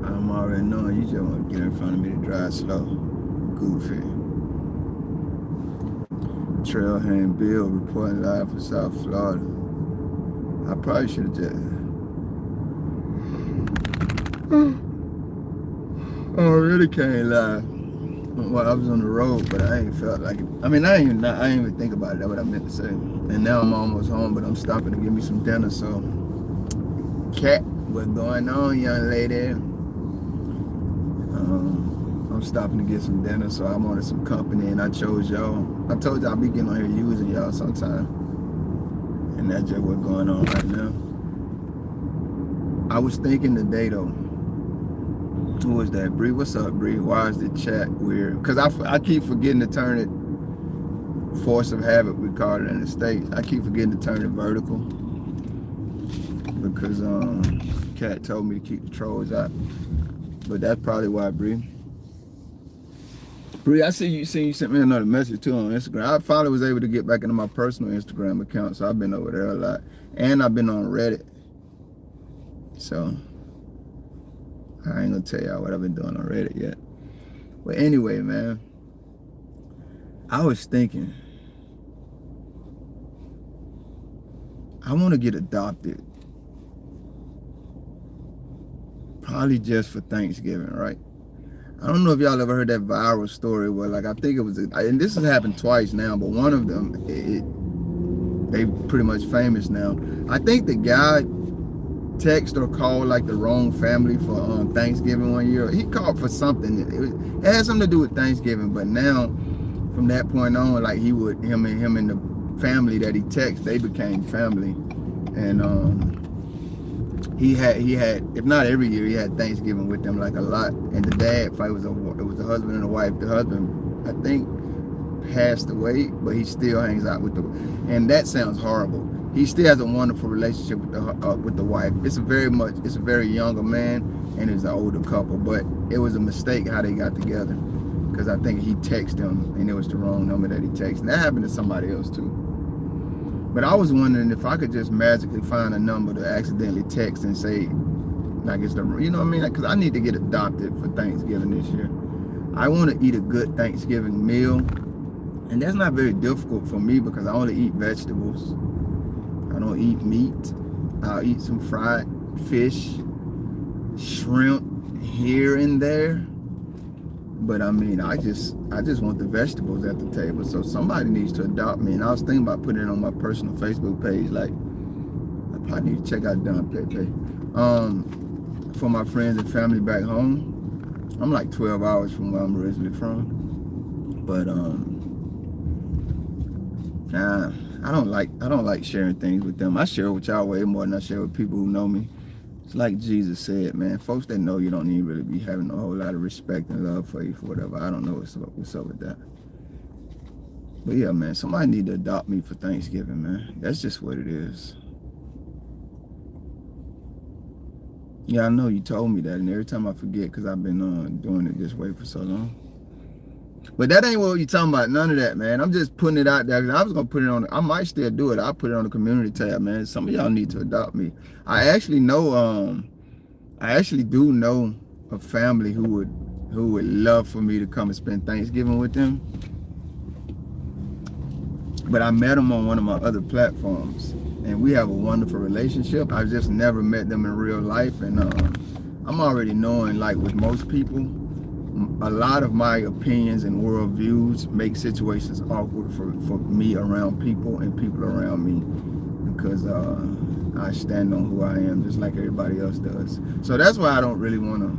I'm already knowing you just want to get in front of me to drive slow. Goofy. Trailhand Bill reporting live from South Florida. I probably should have just. I really can't lie. Well, I was on the road, but I ain't felt like it. I mean, I ain't even think about it. That's what I meant to say. And now I'm almost home, but I'm stopping to get me some dinner. So, Cat, what's going on, young lady? I'm stopping to get some dinner, so I wanted some company, and I chose y'all. I told y'all I'll be getting on here using y'all sometime, and that's just what's going on right now. I was thinking today though. Who was that? Bree, what's up, Bree? Why is the chat weird? Because I keep forgetting to turn it, force of habit, we call it in the States. I keep forgetting to turn it vertical because Cat told me to keep the trolls out. But that's probably why, Bree. Bree, I see you sent me another message too on Instagram. I finally was able to get back into my personal Instagram account, so I've been over there a lot. And I've been on Reddit. So I ain't gonna tell y'all what I've been doing on Reddit yet. But anyway, man, I was thinking, I want to get adopted. Probably just for Thanksgiving, right? I don't know if y'all ever heard that viral story where, like, I think it was, and this has happened twice now, but one of them, they pretty much famous now. I think the guy text or called like the wrong family for Thanksgiving one year. He called for something. It had something to do with Thanksgiving, but now from that point on, like him and the family that he texted, they became family. And he had if not every year, he had Thanksgiving with them like a lot. And the dad, it was a husband and a wife. The husband, I think, passed away, but he still hangs out with and that sounds horrible. He still has a wonderful relationship with the wife. It's a very younger man, and it's an older couple. But it was a mistake how they got together, because I think he texted him, and it was the wrong number that he texted. And that happened to somebody else too. But I was wondering if I could just magically find a number to accidentally text and say, like it's the, you know what I mean? Because I need to get adopted for Thanksgiving this year. I want to eat a good Thanksgiving meal, and that's not very difficult for me because I only eat vegetables. I don't eat meat. I'll eat some fried fish, shrimp here and there. But I mean, I just want the vegetables at the table. So somebody needs to adopt me. And I was thinking about putting it on my personal Facebook page. Like, I probably need to check out Don Pepe. For my friends and family back home. I'm like 12 hours from where I'm originally from. But nah, I don't like sharing things with them. I share with y'all way more than I share with people who know me. It's like Jesus said, man, folks that know you don't even really be having a whole lot of respect and love for you for whatever. I don't know what's up with that. But yeah, man, somebody need to adopt me for Thanksgiving, man. That's just what it is. Yeah, I know you told me that, and every time I forget because I've been doing it this way for so long. But that ain't what you're talking about. None of that, man. I'm just putting it out there. I was gonna put it on. I might still do it. I'll put it on the community tab, man. Some of y'all need to adopt me. I actually know. I actually do know a family who would love for me to come and spend Thanksgiving with them. But I met them on one of my other platforms, and we have a wonderful relationship. I've just never met them in real life, and I'm already knowing, like with most people, a lot of my opinions and worldviews make situations awkward for me around people and people around me, because I stand on who I am just like everybody else does. So that's why I don't really want to.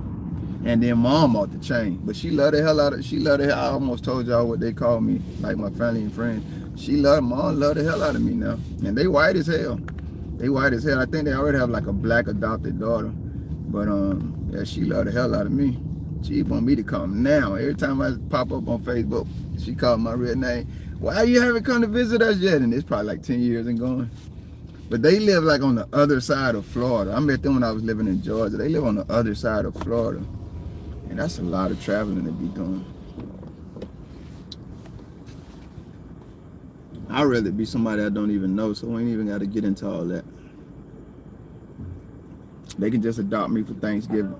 And then mom off the chain, but she loved the hell out of, I almost told y'all what they call me, like my family and friends. Mom loved the hell out of me now. And they white as hell. I think they already have like a black adopted daughter. But yeah, she loved the hell out of me. She want me to come now. Every time I pop up on Facebook, she called my real name. Why you haven't come to visit us yet? And it's probably like 10 years and going. But they live like on the other side of Florida. I met them when I was living in Georgia. They live on the other side of Florida. And that's a lot of traveling to be doing. I'd rather be somebody I don't even know, so we ain't even got to get into all that. They can just adopt me for Thanksgiving.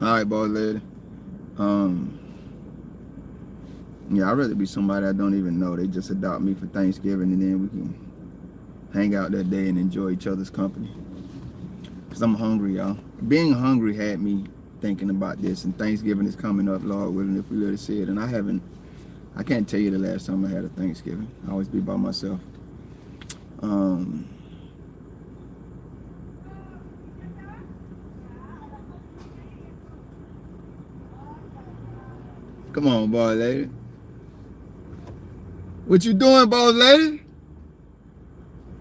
All right, boss lady. Um, yeah, I'd rather be somebody I don't even know. They just adopt me for Thanksgiving, and then we can hang out that day and enjoy each other's company. Cause I'm hungry, y'all. Being hungry had me thinking about this, and Thanksgiving is coming up, Lord willing, if we let it see it. And I can't tell you the last time I had a Thanksgiving. I always be by myself. Come on, boss lady. What you doing, boss lady?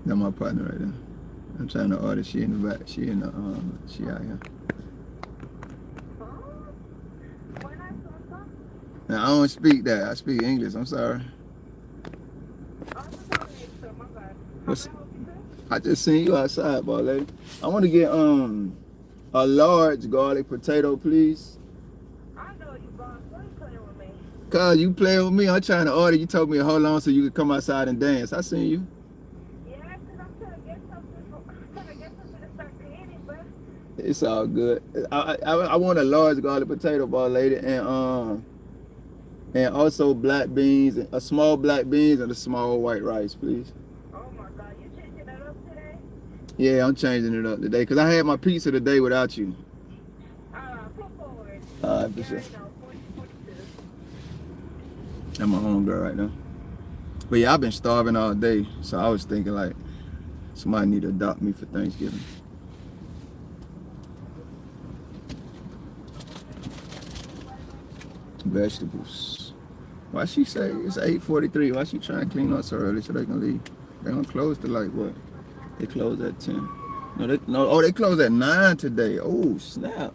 That's my partner right there. I'm trying to order. She in the back. She in the she out here. Now I don't speak that. I speak English. I'm sorry. What's, I just seen you outside, boss lady. I want to get a large garlic potato, please. I know you, boss. Why you playing with me? Cause you playing with me. I'm trying to order. You told me to hold on so you could come outside and dance. I seen you. Yeah, because I'm trying to get something to start creating, but It's all good. I want a large garlic potato, boss lady, and also black beans, a small black beans and a small white rice, please. oh my God, you changing that up today? Yeah, I'm changing it up today because I had my pizza today without you. Put forward. All right, for Yeah, sure. I know, 42. I'm a homegirl right now. But yeah, I've been starving all day, so I was thinking like somebody need to adopt me for Thanksgiving. Vegetables. Why she say it's 8:43? Why she trying to clean up so early so they can leave? They gonna close to like what? They close at 10. Oh, they close at 9 today. Oh snap!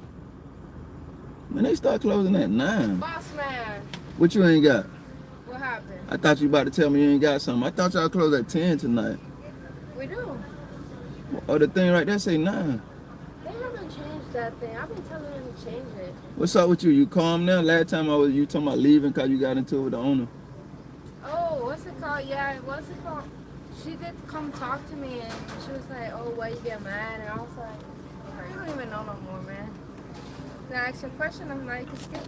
Man, they start closing at 9. Boss man, What you ain't got? what happened? I thought you about to tell me you ain't got something. I thought y'all closed at 10 tonight. We do. Oh, the thing right there say 9. They haven't changed that thing. I've been telling them to change it. What's up with you? You calm now? Last time you talking about leaving because you got into it with the owner. Oh, what's it called? Yeah, what's it called? She did come talk to me and she was like, oh, why you get mad? And I was like, oh, you don't even know no more, man. Then I asked you a question, I'm like, skip.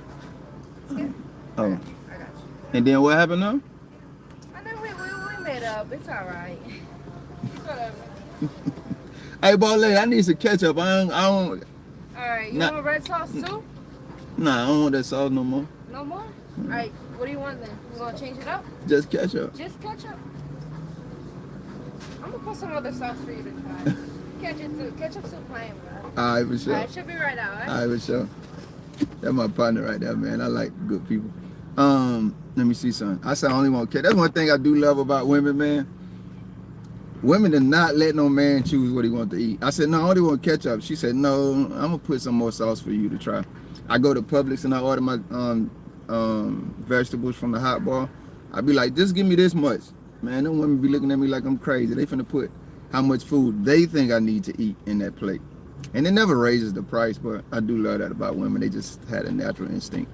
Skip. Oh. I got you. And then what happened now? And then we made up. It's all right. Whatever. Hey, boss lady, I need some ketchup. I don't. All right, you Nah. want red sauce too? Nah, I don't want that sauce no more. No more? All right, what do you want then? You want to change it up? Just ketchup. Just ketchup. I'm going to put some other sauce for you to try. Ketchup's too plain, bro. All right, for sure. All right, should be right out, right? All right, for sure. That's my partner right there, man. I like good people. Let me see something. I said I only want ketchup. That's one thing I do love about women, man. Women do not let no man choose what he wants to eat. I said, no, I only want ketchup. She said, no, I'm gonna put some more sauce for you to try. I go to Publix and I order my vegetables from the hot bar. I be like, just give me this much. Man, them women be looking at me like I'm crazy. They finna put how much food they think I need to eat in that plate. And it never raises the price, but I do love that about women. They just had a natural instinct.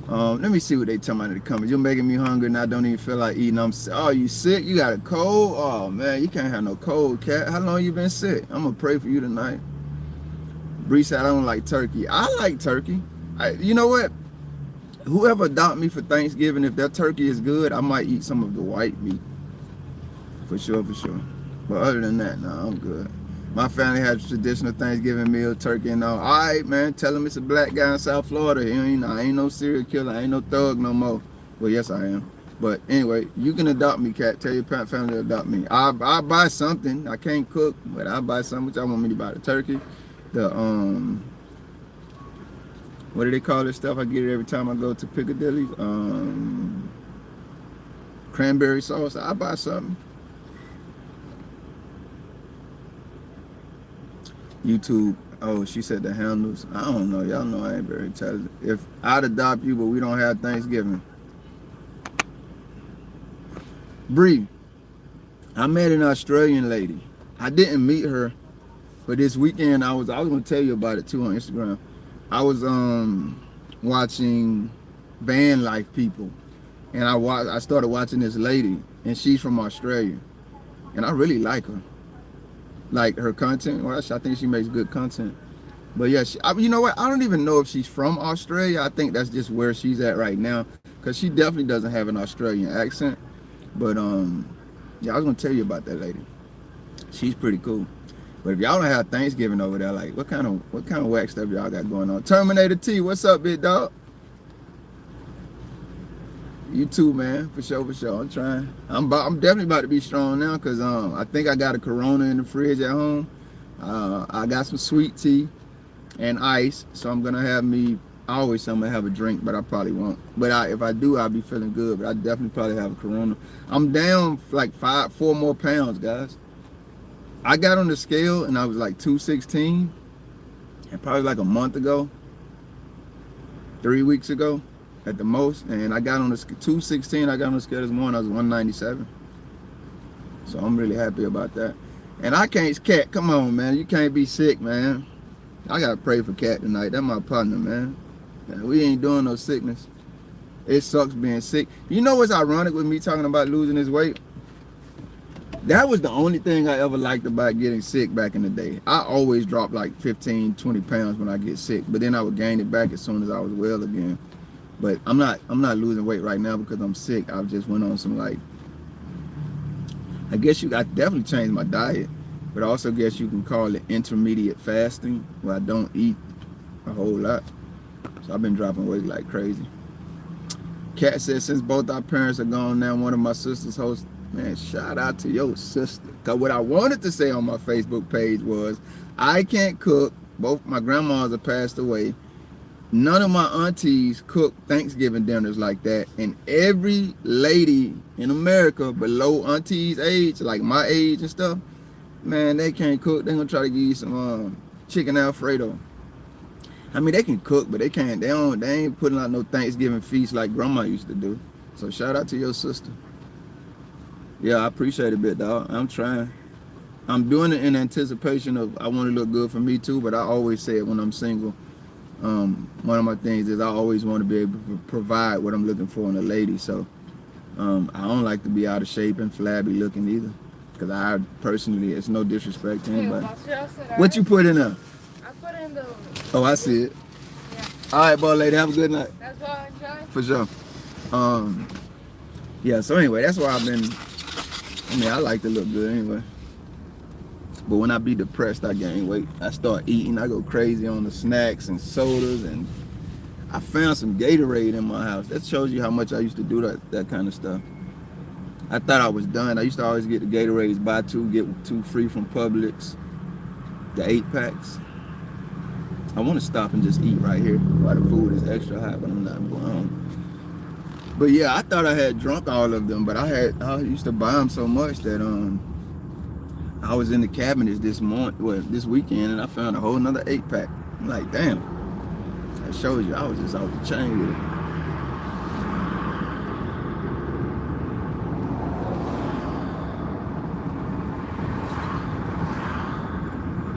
Let me see what they tell me in the comments. You're making me hungry and I don't even feel like eating. Oh, you sick? You got a cold? Oh man, you can't have no cold, cat. How long you been sick? I'm gonna pray for you tonight. Bree said I don't like turkey. I like turkey. You know what? Whoever adopt me for Thanksgiving, if that turkey is good, I might eat some of the white meat. For sure, for sure. But other than that, nah, I'm good. My family has a traditional Thanksgiving meal, turkey and all. All right, man, tell him it's a black guy in South Florida. I ain't no serial killer. I ain't no thug no more. Well, yes, I am. But anyway, you can adopt me, cat. Tell your family to adopt me. I'll buy something. I can't cook, but I'll buy something. Which I want me to buy the turkey. The, what do they call this stuff? I get it every time I go to Piccadilly. Cranberry sauce. I'll buy something. YouTube, oh, she said the handles. I don't know. Y'all know I ain't very intelligent. If I'd adopt you, but we don't have Thanksgiving. Bree, I met an Australian lady. I didn't meet her, but this weekend I was gonna tell you about it too on Instagram. I was watching van life people, and I started watching this lady, and she's from Australia, and I really like her. Like her content, well, I think she makes good content. But yeah, you know what? I don't even know if she's from Australia. I think that's just where she's at right now, because she definitely doesn't have an Australian accent. But yeah, I was gonna tell you about that lady. She's pretty cool. But if y'all don't have Thanksgiving over there, like what kind of whack stuff y'all got going on? Terminator T, what's up, big dog? You too, man. For sure, for sure. I'm trying. I'm definitely about to be strong now, because I think I got a Corona in the fridge at home. I got some sweet tea and ice, so I'm gonna have me. I always say I'm gonna have a drink, but I probably won't. But if I do, I'll be feeling good. But I definitely probably have a Corona. I'm down like 4 more pounds, guys. I got on the scale and I was like 216, and probably like a month ago, 3 weeks ago, at the most. And I got on the 216. I got on the scale this morning. I was 197. So I'm really happy about that. And I can't, Cat, come on, man. You can't be sick, man. I gotta pray for Cat tonight. That's my partner, man. We ain't doing no sickness. It sucks being sick. You know what's ironic with me talking about losing this weight? That was the only thing I ever liked about getting sick back in the day. I always dropped like 15, 20 pounds when I get sick, but then I would gain it back as soon as I was well again. But I'm not losing weight right now because I'm sick. I just went on some, like, I definitely changed my diet, but I also guess you can call it intermediate fasting, where I don't eat a whole lot. So I've been dropping weight like crazy. Kat said, since both our parents are gone now, one of my sisters hosts. Man, shout out to your sister. Because what I wanted to say on my Facebook page was, I can't cook. Both my grandmas have passed away. None of my aunties cook Thanksgiving dinners like that. And every lady in America below auntie's age, like my age and stuff, man, they can't cook. They're going to try to give you some chicken Alfredo. I mean, they can cook, but they can't. They ain't putting out no Thanksgiving feast like grandma used to do. So shout out to your sister. Yeah, I appreciate it, bit dog. I'm trying. I'm doing it in anticipation of, I want to look good for me too, but I always say it when I'm single. One of my things is I always want to be able to provide what I'm looking for in a lady. So I don't like to be out of shape and flabby looking either, because I personally, it's no disrespect to anybody. What you put in there? I put in the. Oh, I see it. Yeah. All right, boy, lady, have a good night. That's what I enjoy. For sure. Yeah, so anyway, that's why I like to look good anyway. But when I be depressed, I gain weight. I start eating. I go crazy on the snacks and sodas. And I found some Gatorade in my house. That shows you how much I used to do that kind of stuff. I thought I was done. I used to always get the Gatorades, buy 2, get 2 free from Publix. The 8-packs. I want to stop and just eat right here while the food is extra hot, but I'm not going home. But yeah, I thought I had drunk all of them, but I used to buy them so much that I was in the cabinets this weekend, and I found a whole nother 8-pack. I'm like, damn, that shows you I was just off the chain with it.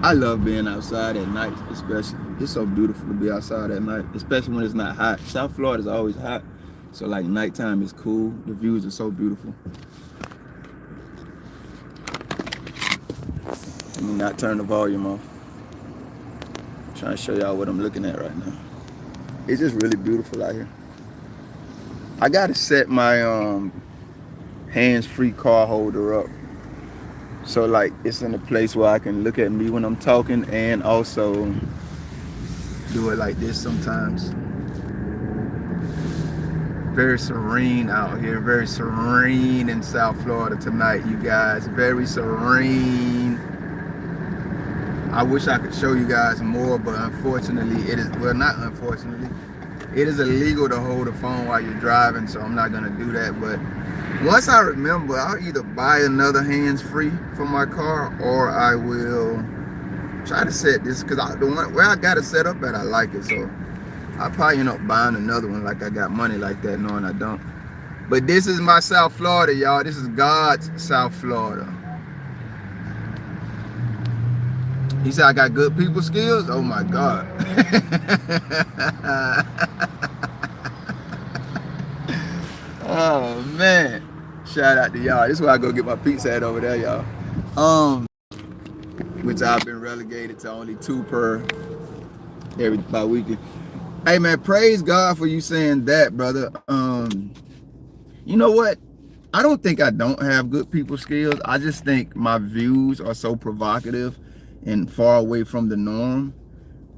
I love being outside at night, especially. It's so beautiful to be outside at night, especially when it's not hot. South Florida is always hot, so like nighttime is cool. The views are so beautiful. Let me not turn the volume off. I'm trying to show y'all what I'm looking at right now. It's just really beautiful out here. I gotta set my hands-free car holder up, so like it's in a place where I can look at me when I'm talking, and also do it like this sometimes. Very serene out here, very serene in South Florida tonight, you guys. Very serene. I wish I could show you guys more, but unfortunately it is, well, not unfortunately, it is illegal to hold a phone while you're driving, so I'm not gonna do that. But once I remember, I'll either buy another hands-free for my car, or I will try to set this, because the one where I got it set up at, I like it, so I'll probably end up buying another one, like I got money like that, knowing I don't. But this is my South Florida, y'all. This is God's South Florida. He said I got good people skills. Oh my God. Oh man. Shout out to y'all. This is where I go get my pizza at over there, y'all. Which I've been relegated to only 2 per every bi-weekly. Hey man, praise God for you saying that, brother. You know what? I don't think I don't have good people skills. I just think my views are so provocative and far away from the norm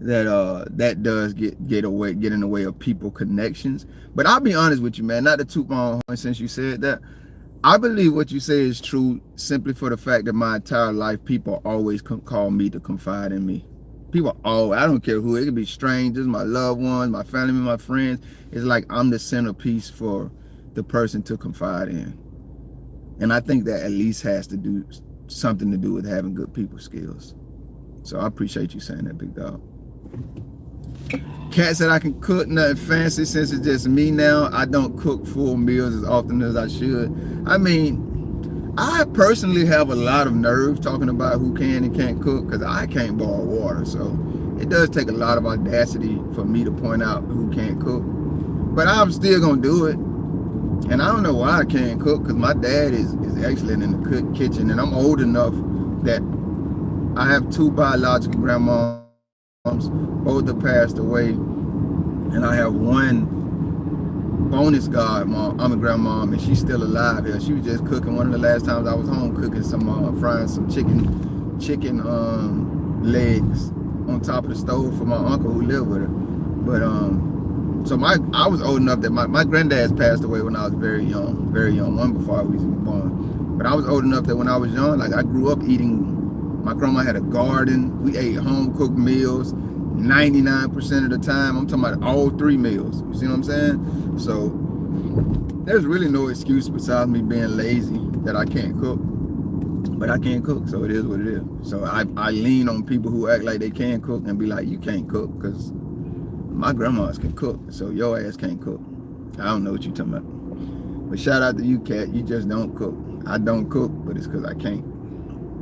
that that does get in the way of people connections. But I'll be honest with you, man, not to toot my own horn since you said that. I believe what you say is true simply for the fact that my entire life people always call me to confide in me. People always, I don't care who, it could be strangers, my loved ones, my family, my friends. It's like I'm the centerpiece for the person to confide in. And I think that at least has to do something to do with having good people skills. So I appreciate you saying that, big dog. Cat said I can cook nothing fancy since it's just me now. I don't cook full meals as often as I should. I mean, I personally have a lot of nerve talking about who can and can't cook because I can't boil water. So it does take a lot of audacity for me to point out who can't cook. But I'm still going to do it. And I don't know why I can't cook because my dad is excellent in the kitchen. And I'm old enough that I have 2 biological grandmoms. Both have passed away. And I have 1 bonus godmom. I'm a grandmom and she's still alive here. She was just cooking one of the last times I was home, cooking some frying some chicken legs on top of the stove for my uncle who lived with her. But so I was old enough that my granddad's passed away when I was very young, one before I was even born. But I was old enough that when I was young, like I grew up eating. My grandma had a garden. We ate home cooked meals 99% of the time. I'm talking about all 3 meals. You see what I'm saying? So there's really no excuse besides me being lazy that I can't cook. But I can't cook, so it is what it is. So I lean on people who act like they can cook and be like, you can't cook because my grandmas can cook, so your ass can't cook. I don't know what you're talking about. But shout out to you, Cat. You just don't cook. I don't cook, but it's because I can't.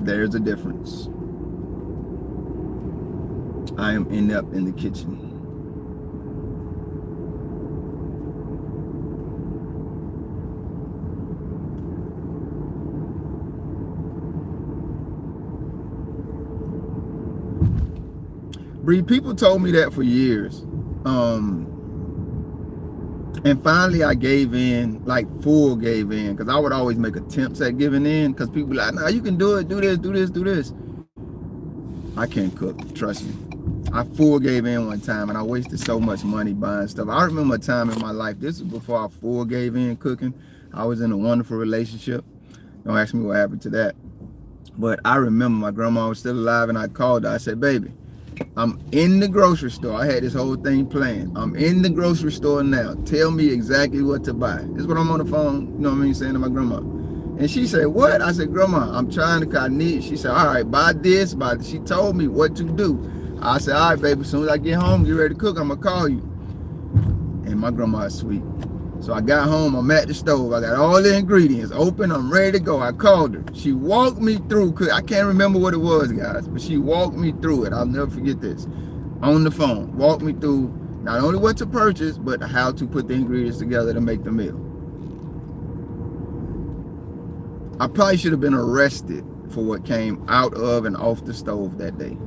There's a difference. I am inept in the kitchen. Bree, people told me that for years. And finally I gave in, like full gave in, because I would always make attempts at giving in, because people like, nah, you can do it, do this, do this, do this. I can't cook, trust me. I full gave in one time and I wasted so much money buying stuff. I remember a time in my life, this was before I full gave in cooking. I was in a wonderful relationship. Don't ask me what happened to that. But I remember my grandma was still alive and I called her. I said, baby, I'm in the grocery store. I had this whole thing planned. I'm in the grocery store now. Tell me exactly what to buy. This is what I'm on the phone, you know what I mean, saying to my grandma. And she said, what? I said, grandma, I'm trying to, I need. She said, all right, buy this, buy this. She told me what to do. I said, all right, baby, as soon as I get home, get ready to cook, I'm going to call you. And my grandma is sweet. So I got home, I'm at the stove. I got all the ingredients open, I'm ready to go. I called her. She walked me through, I can't remember what it was, guys, but she walked me through it. I'll never forget this. On the phone, walked me through not only what to purchase, but how to put the ingredients together to make the meal. I probably should have been arrested for what came out of and off the stove that day.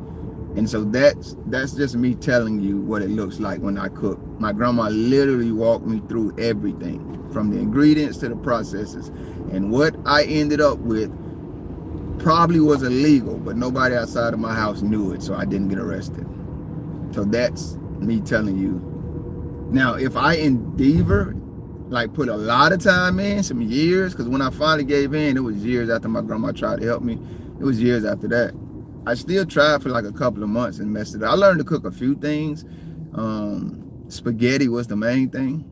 And so that's just me telling you what it looks like when I cook. My grandma literally walked me through everything, from the ingredients to the processes. And what I ended up with probably was illegal, but nobody outside of my house knew it, so I didn't get arrested. So that's me telling you. Now, if I endeavor, like put a lot of time in, some years, because when I finally gave in, it was years after my grandma tried to help me. It was years after that. I still tried for like a couple of months and messed it up. I learned to cook a few things. Spaghetti was the main thing.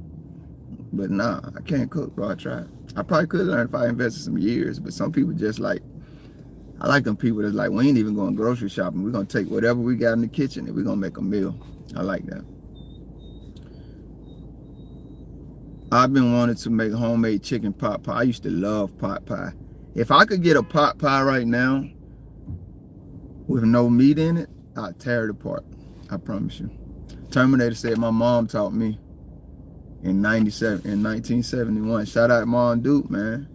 But nah, I can't cook, bro. I tried. I probably could learn if I invested some years, but some people just like, I like them people that's like, we ain't even going grocery shopping. We're going to take whatever we got in the kitchen and we're going to make a meal. I like that. I've been wanting to make homemade chicken pot pie. I used to love pot pie. If I could get a pot pie right now, with no meat in it, I'll tear it apart. I promise you. Terminator said my mom taught me in 1971. Shout out Mom Duke, man.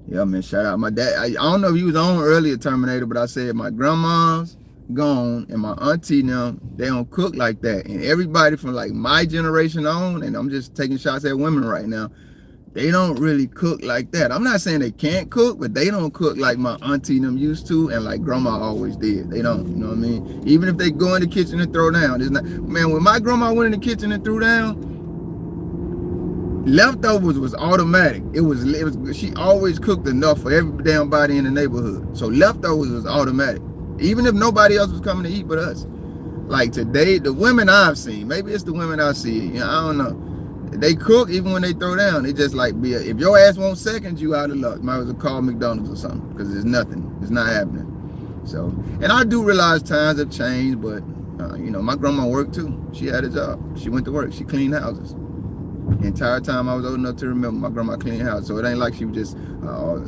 Yeah, man, shout out my dad. I don't know if he was on earlier, Terminator, but I said my grandma's gone, and my auntie now, they don't cook like that. And everybody from like my generation on, and I'm just taking shots at women right now, they don't really cook like that. I'm not saying they can't cook, but they don't cook like my auntie and them used to, and like grandma always did. They don't, you know what I mean? Even if they go in the kitchen and throw down, it's not, man, when my grandma went in the kitchen and threw down, leftovers was automatic. It was she always cooked enough for every damn body in the neighborhood. So leftovers was automatic. Even if nobody else was coming to eat but us. Like today, the women I've seen, maybe it's the women I see, you know, I don't know. They cook even when they throw down. They just like if your ass won't second, you out of luck. Might as well call McDonald's or something, because there's nothing. It's not happening. So, and I do realize times have changed, but you know, my grandma worked too. She had a job. She went to work. She cleaned houses. The entire time I was old enough to remember, my grandma cleaned house. So it ain't like she was just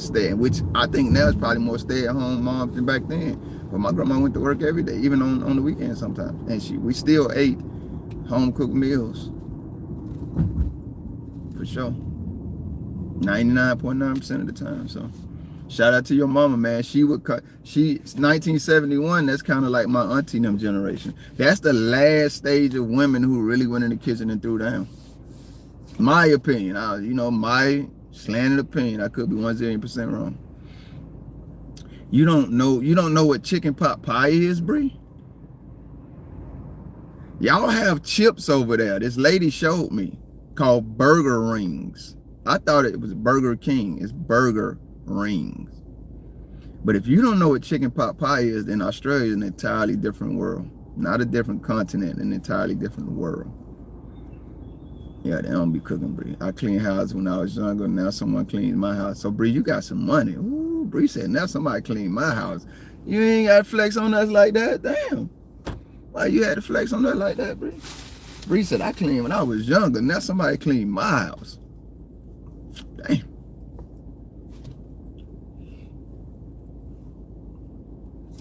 staying, which I think now is probably more stay-at-home moms than back then. But my grandma went to work every day, even on the weekends sometimes. And we still ate home-cooked meals, for sure. 99.9% of the time. So shout out to your mama, man. She 1971, that's kind of like my auntie and them generation. That's the last stage of women who really went in the kitchen and threw down. My opinion, you know, my slanted opinion. I could be 1,000,000% wrong. You don't know what chicken pot pie is, Bree? Y'all have chips over there. This lady showed me, called burger rings. I thought it was Burger King. It's burger rings. But if you don't know what chicken pot pie is, then Australia is an entirely different world. Not a different continent, an entirely different world. Yeah, they don't be cooking, Bree. I cleaned houses when I was younger. Now someone cleans my house. So, Bree, you got some money. Ooh, Bree said, now somebody cleaned my house. You ain't got to flex on us like that? Damn. Why you had to flex on us like that, Bree? Bree said, I cleaned when I was younger. Now somebody cleaned my house. Damn.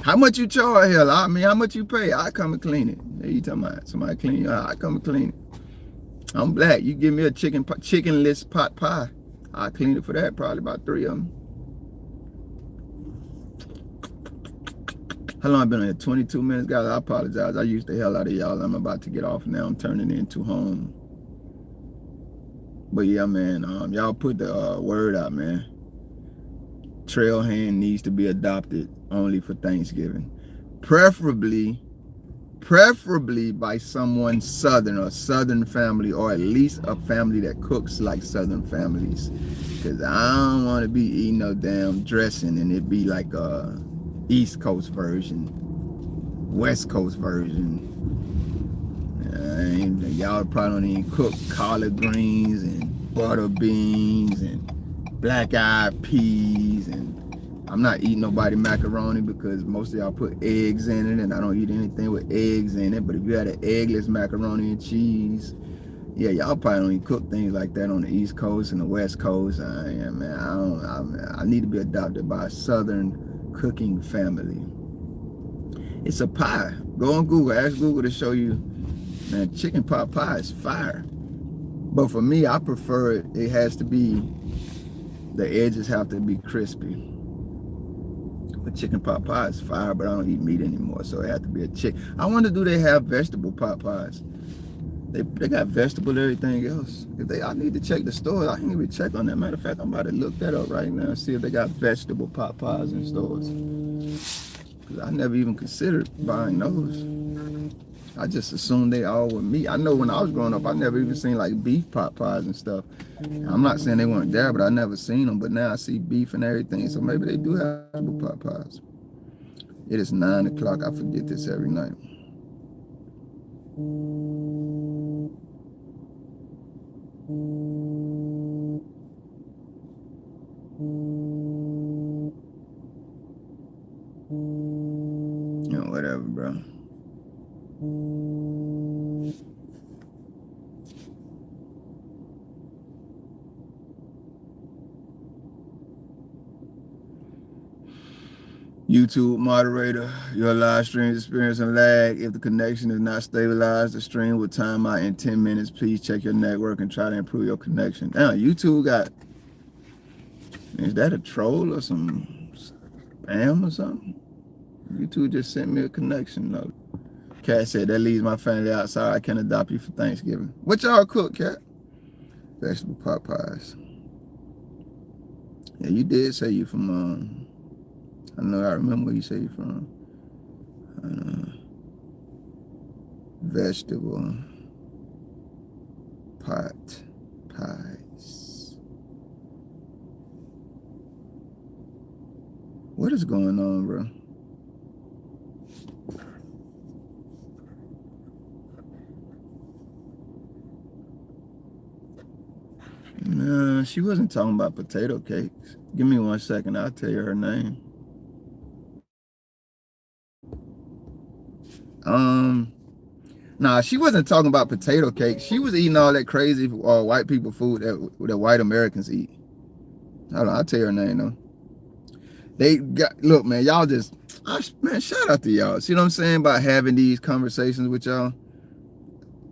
How much you charge, hell? I mean, how much you pay? I come and clean it. Hey, you talking about somebody clean your house? I come and clean it. I'm black. You give me a chickenless pot pie, I clean it for that. Probably about 3 of them. How long I been on here? 22 minutes, guys. I apologize. I used the hell out of y'all. I'm about to get off now. I'm turning into home. But yeah, man. Y'all put the word out, man. Trailhand needs to be adopted only for Thanksgiving, preferably by someone Southern or Southern family, or at least a family that cooks like Southern families. Because I don't want to be eating no damn dressing and it be like a East Coast version, West Coast version. Y'all probably don't even cook collard greens and butter beans and black eyed peas, and I'm not eating nobody macaroni because most of y'all put eggs in it, and I don't eat anything with eggs in it. But if you had an eggless macaroni and cheese, yeah, y'all probably don't even cook things like that on the East Coast and the West Coast. I need to be adopted by a Southern cooking family. It's a pie. Go on Google, ask Google to show you, man, chicken pot pie is fire. But for me, I prefer it. It has to be, the edges have to be crispy. But chicken pot pie is fire, but I don't eat meat anymore, so it has to be a chicken. I wonder, do they have vegetable pot pies? They got vegetable everything else. I need to check the stores. I can even check on that. Matter of fact, I'm about to look that up right now and see if they got vegetable pot pies in stores. Because I never even considered buying those. I just assumed they all were meat. I know when I was growing up, I never even seen like beef pot pies and stuff. I'm not saying they weren't there, but I never seen them. But now I see beef and everything, so maybe they do have pot pies. It is 9 o'clock. I forget this every night. You know, whatever, bro. YouTube moderator, your live stream is experiencing lag. If the connection is not stabilized, the stream will time out in 10 minutes. Please check your network and try to improve your connection. Now, YouTube got, is that a troll or some spam or something? YouTube just sent me a connection note. Cat said that leaves my family outside. I can adopt you for Thanksgiving. What y'all cook, Cat? Vegetable pot pies. Yeah, you did say you from. I know. I remember where you say you from. Vegetable pot pies. What is going on, bro? Nah, she wasn't talking about potato cakes. Give me 1 second. I'll tell you her name. Nah, she wasn't talking about potato cakes. She was eating all that crazy white people food that white Americans eat. Hold on, I'll tell you her name though. They got look, man. Y'all just, man. Shout out to y'all. See what I'm saying about having these conversations with y'all.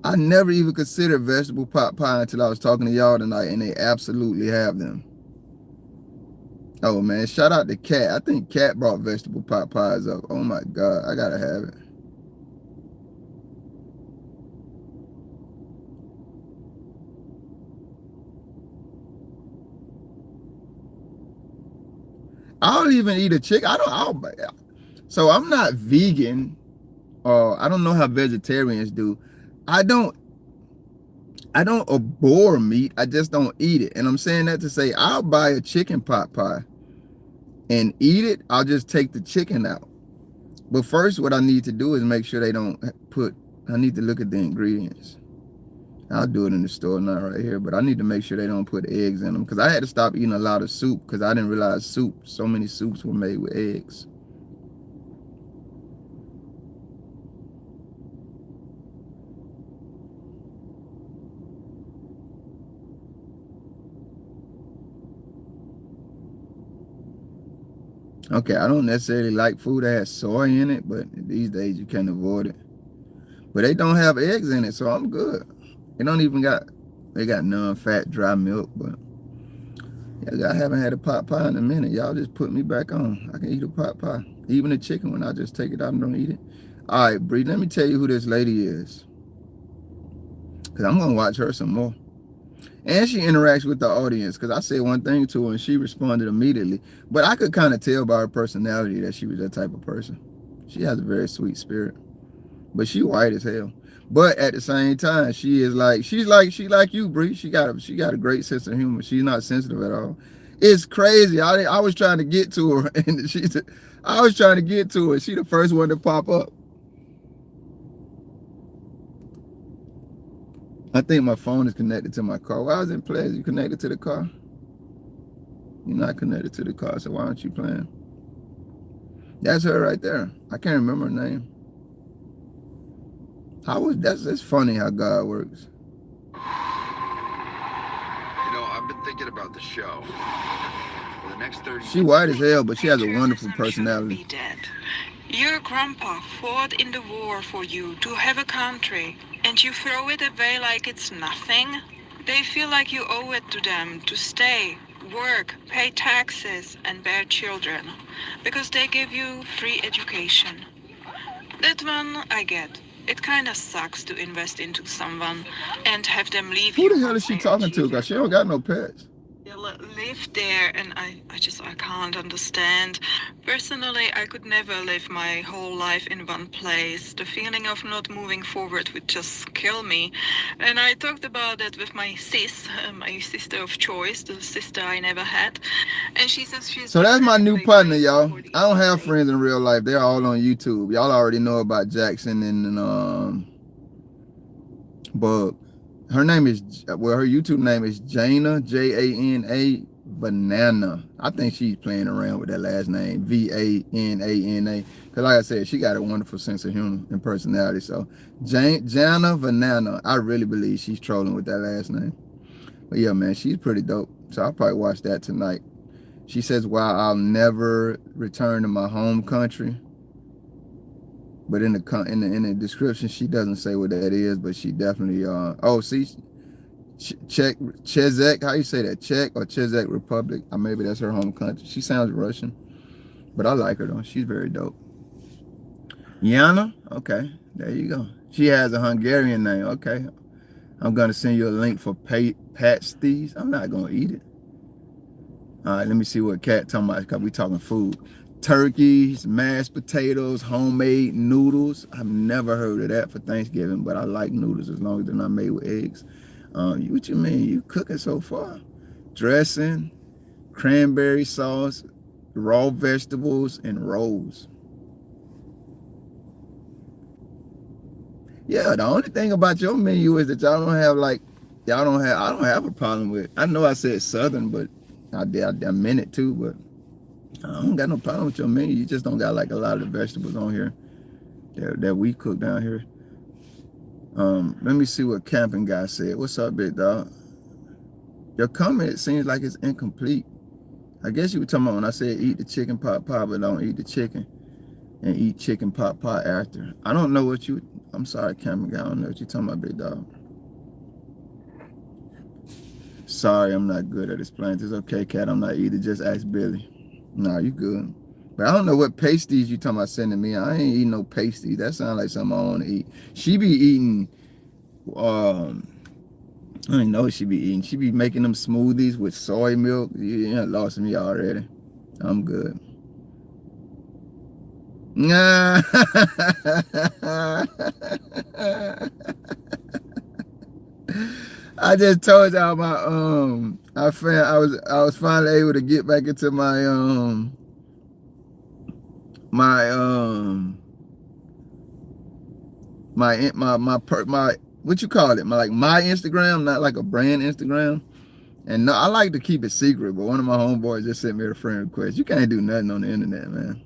I never even considered vegetable pot pie until I was talking to y'all tonight, and they absolutely have them. Oh man, shout out to Cat. I think Cat brought vegetable pot pies up. Oh my God, I gotta have it. I don't even eat a chicken. So I'm not vegan. I don't know how vegetarians do. I don't abhor meat. I just don't eat it. And I'm saying that to say I'll buy a chicken pot pie and eat it. I'll just take the chicken out. But first, what I need to do is make sure they don't I need to look at the ingredients. I'll do it in the store, not right here, but I need to make sure they don't put eggs in them because I had to stop eating a lot of soup because I didn't realize so many soups were made with eggs. Okay, I don't necessarily like food that has soy in it, but these days you can't avoid it. But they don't have eggs in it, so I'm good. They got non-fat dry milk, but yeah, I haven't had a pot pie in a minute. Y'all just put me back on. I can eat a pot pie. Even the chicken when I just take it out and don't eat it. All right, Bree, let me tell you who this lady is. Because I'm going to watch her some more. And she interacts with the audience because I said one thing to her and she responded immediately. But I could kind of tell by her personality that she was that type of person. She has a very sweet spirit. But she white as hell. But at the same time, she's like you, Bree. She got a great sense of humor. She's not sensitive at all. It's crazy. I was trying to get to her, and she the first one to pop up. I think my phone is connected to my car. Why I was in place? You connected to the car? You're not connected to the car, so why aren't you playing? That's her right there. I can't remember her name. That's funny how God works. I've been thinking about the show. For the next 30 She white as hell, but she has a wonderful personality. Be dead. Your grandpa fought in the war for you to have a country, and you throw it away like it's nothing? They feel like you owe it to them to stay, work, pay taxes, and bear children, because they give you free education. That one I get. It kinda sucks to invest into someone and have them leave Who you. the hell is she talking to? Because she don't got no pets. Live there, and I can't understand. Personally, I could never live my whole life in one place. The feeling of not moving forward would just kill me. And I talked about that with my sis, my sister of choice, the sister I never had. And she says she's... So that's my new partner, y'all. I don't have friends in real life. They're all on YouTube. Y'all already know about Jackson and Bug. Her name is, her YouTube name is Jana, Jana Banana. I think she's playing around with that last name, Vana. Because like I said, she got a wonderful sense of humor and personality. So Jana Banana, I really believe she's trolling with that last name. But yeah, man, she's pretty dope. So I'll probably watch that tonight. She says, "While I'll never return to my home country." But in the description, she doesn't say what that is, but she definitely Czech, how you say that? Czech or Czech Republic? Or maybe that's her home country. She sounds Russian, but I like her though. She's very dope. Yana? Okay, there you go. She has a Hungarian name. Okay. I'm going to send you a link for pasties. I'm not going to eat it. All right, let me see what Cat talking about, because we talking food. Turkeys, mashed potatoes, homemade noodles. I've never heard of that for Thanksgiving, but I like noodles as long as they're not made with eggs. What you mean? You cooking so far? Dressing, cranberry sauce, raw vegetables, and rolls. Yeah, the only thing about your menu is that y'all don't have like, I don't have a problem with, I know I said Southern, but I meant it too, but I don't got no problem with your menu. You just don't got like a lot of the vegetables on here that we cook down here. Let me see what Camping Guy said. What's up, big dog? Your comment seems like it's incomplete. I guess you were talking about when I said eat the chicken pot pie, but don't eat the chicken, and eat chicken pot pie after. I don't know what you, I'm sorry, Camping Guy, I don't know what you're talking about, big dog. Sorry, I'm not good at explaining. It's okay, Cat. I'm not either. Just ask Billy. Nah, you good. But I don't know what pasties you talking about sending me. I ain't eating no pasties. That sounds like something I want to eat. She be eating, I don't know what she be eating. She be making them smoothies with soy milk. You lost me already. I'm good. Nah. I just told y'all my I was finally able to get back into my my what you call it, my Instagram, not like a brand Instagram. And no, I like to keep it secret, but one of my homeboys just sent me a friend request. You can't do nothing on the internet, man.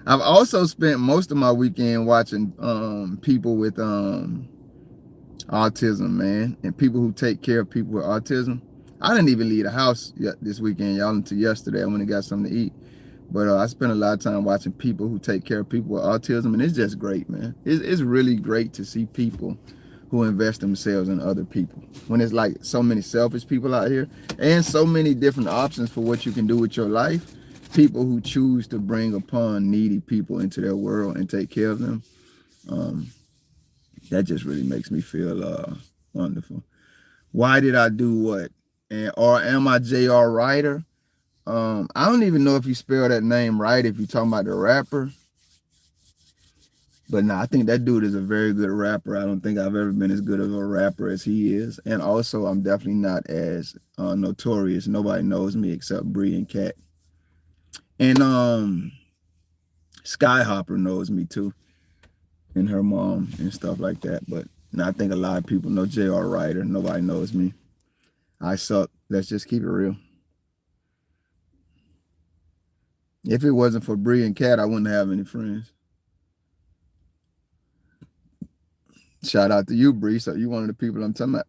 I've also spent most of my weekend watching people with autism, man, and people who take care of people with autism. I didn't even leave the house yet this weekend, y'all, until yesterday. I went and got something to eat. But I spent a lot of time watching people who take care of people with autism, and it's just great, man. It's really great to see people who invest themselves in other people. When it's like so many selfish people out here, and so many different options for what you can do with your life, people who choose to bring upon needy people into their world and take care of them, that just really makes me feel wonderful. Why did I do what? Or am I J.R. Ryder? I don't even know if you spell that name right if you're talking about the rapper. But no, I think that dude is a very good rapper. I don't think I've ever been as good of a rapper as he is. And also, I'm definitely not as notorious. Nobody knows me except Bree and Cat. And Skyhopper knows me too, and her mom and stuff like that. But no, I think a lot of people know J.R. Ryder. Nobody knows me. I suck. Let's just keep it real. If it wasn't for Bree and Cat, I wouldn't have any friends. Shout out to you, Bree. So you one of the people I'm talking about.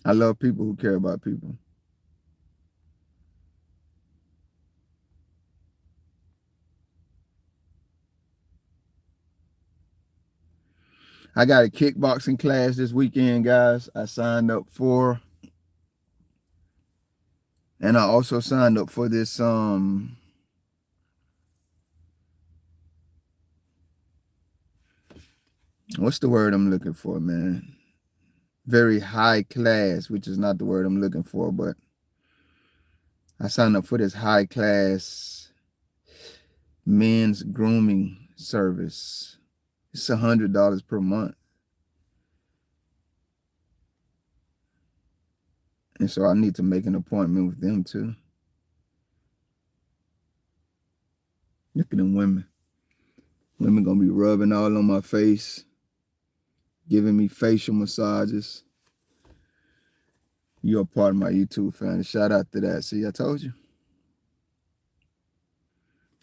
I love people who care about people. I got a kickboxing class this weekend, guys. I signed up for. And I also signed up for this what's the word I'm looking for, man? Very high class, which is not the word I'm looking for, but I signed up for this high class men's grooming service. It's $100 per month. And so I need to make an appointment with them too. Look at them women. Women gonna be rubbing all on my face, giving me facial massages. You're a part of my YouTube family. Shout out to that. See, I told you.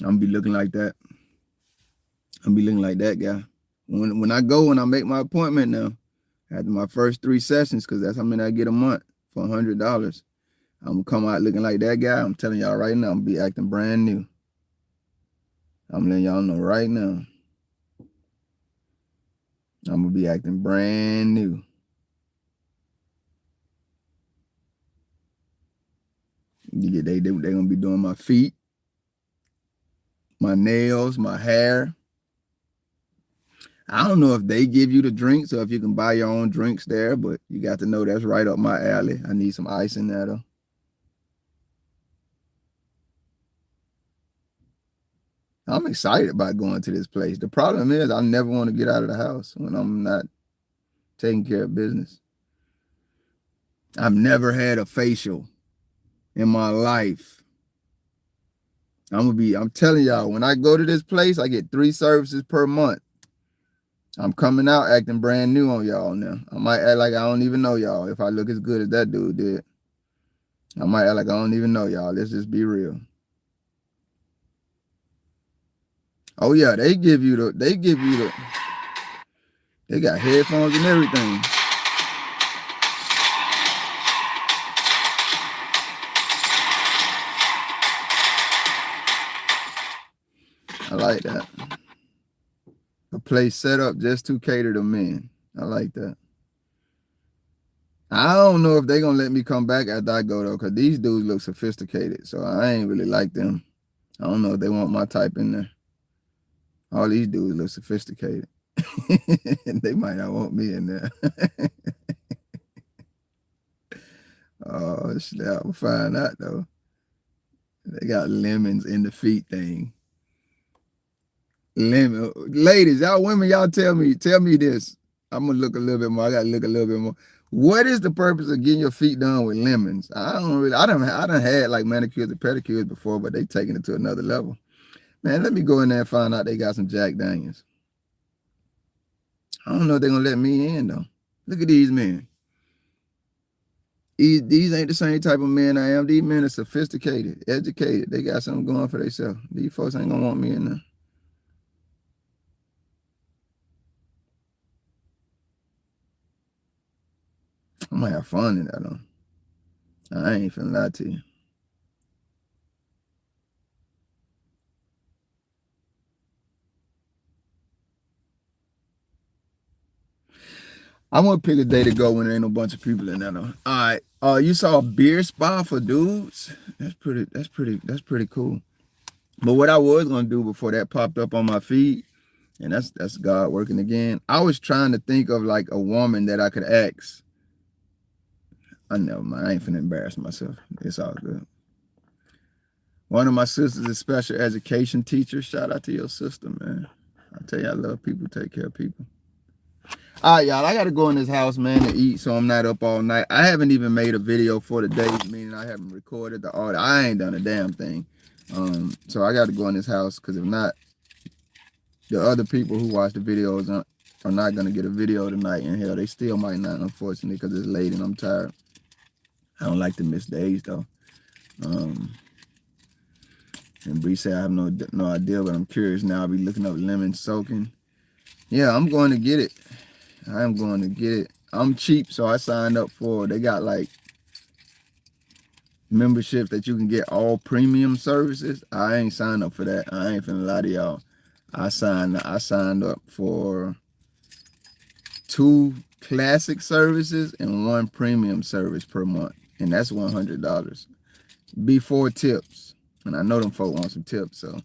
I'm gonna be looking like that. I'm be looking like that guy. When I go and I make my appointment now, after my first 3 sessions, because that's how many I get a month for $100. I'm gonna come out looking like that guy. I'm telling y'all right now, I'm gonna be acting brand new. I'm letting y'all know right now. I'm gonna be acting brand new. They gonna be doing my feet, my nails, my hair. I don't know if they give you the drinks or if you can buy your own drinks there, but you got to know that's right up my alley. I need some ice in there though. I'm excited about going to this place. The problem is I never want to get out of the house when I'm not taking care of business. I've never had a facial in my life. I'm telling y'all, when I go to this place, I get 3 services per month. I'm coming out acting brand new on y'all now. I might act like I don't even know y'all if I look as good as that dude did. I might act like I don't even know y'all. Let's just be real. Oh yeah, they got headphones and everything. I like that. A place set up just to cater to men. I like that. I don't know if they're gonna let me come back after I go though, because these dudes look sophisticated. So I ain't really like them. I don't know if they want my type in there. All these dudes look sophisticated. They might not want me in there. Oh, shit, I'll find out though. They got lemons in the feet thing. Lemon, ladies, y'all women, y'all tell me this. I'm gonna look a little bit more. I gotta look a little bit more. What is the purpose of getting your feet done with lemons? I done had like manicures and pedicures before, but they taking it to another level. Man, let me go in there and find out they got some Jack Daniels. I don't know if they're gonna let me in though. Look at these men. These ain't the same type of men I am. These men are sophisticated, educated. They got something going for themselves. These folks ain't gonna want me in there. I might have fun in that though. I ain't finna lie to you. I'm gonna pick a day to go when there ain't no bunch of people in there though. All right. You saw a beer spa for dudes? That's pretty cool. But what I was gonna do before that popped up on my feed, and that's God working again. I was trying to think of like a woman that I could ask. I never mind. I ain't finna embarrass myself. It's all good. One of my sisters is a special education teacher. Shout out to your sister, man. I tell you, I love people, take care of people. All right, y'all, I got to go in this house, man, to eat, so I'm not up all night. I haven't even made a video for the day, meaning I haven't recorded the audio. I ain't done a damn thing. So I got to go in this house, because if not, the other people who watch the videos are not going to get a video tonight. And hell, they still might not, unfortunately, because it's late and I'm tired. I don't like to miss days, though. And Bree said, I have no idea, but I'm curious now. I'll be looking up lemon soaking. Yeah, I'm going to get it. I am going to get it. I'm cheap, so I signed up for, they got like memberships that you can get all premium services. I ain't signed up for that. I ain't finna lie to y'all. I signed up for 2 classic services and 1 premium service per month. And that's $100 before tips. And I know them folk want some tips, so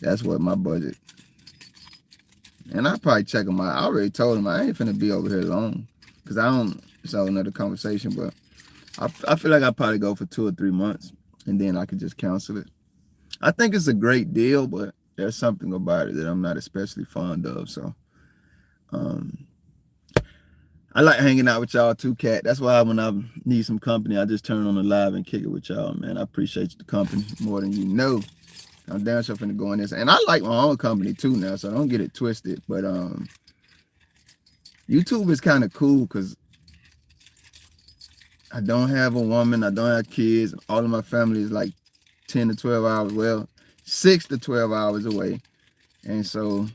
that's what my budget. And I probably check them out. I already told them I ain't finna be over here long, because it's all another conversation, but I feel like I'll probably go for 2 or 3 months, and then I could just cancel it. I think it's a great deal, but there's something about it that I'm not especially fond of, so. I like hanging out with y'all too, Cat. That's why when I need some company, I just turn on the live and kick it with y'all, man. I appreciate the company more than you know. I'm damn sure finna go in this. And I like my own company too now, so don't get it twisted. But YouTube is kind of cool because I don't have a woman, I don't have kids. All of my family is like 10 to 12 hours, well, 6 to 12 hours away. And so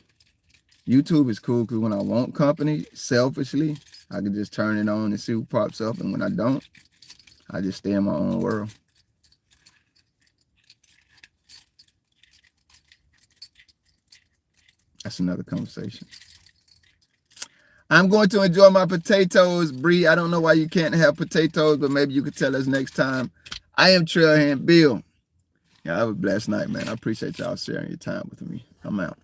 YouTube is cool because when I want company, selfishly, I can just turn it on and see who pops up. And when I don't, I just stay in my own world. That's another conversation. I'm going to enjoy my potatoes, Bree. I don't know why you can't have potatoes, but maybe you could tell us next time. I am Trailhand Bill. Yeah, have a blessed night, man. I appreciate y'all sharing your time with me. I'm out.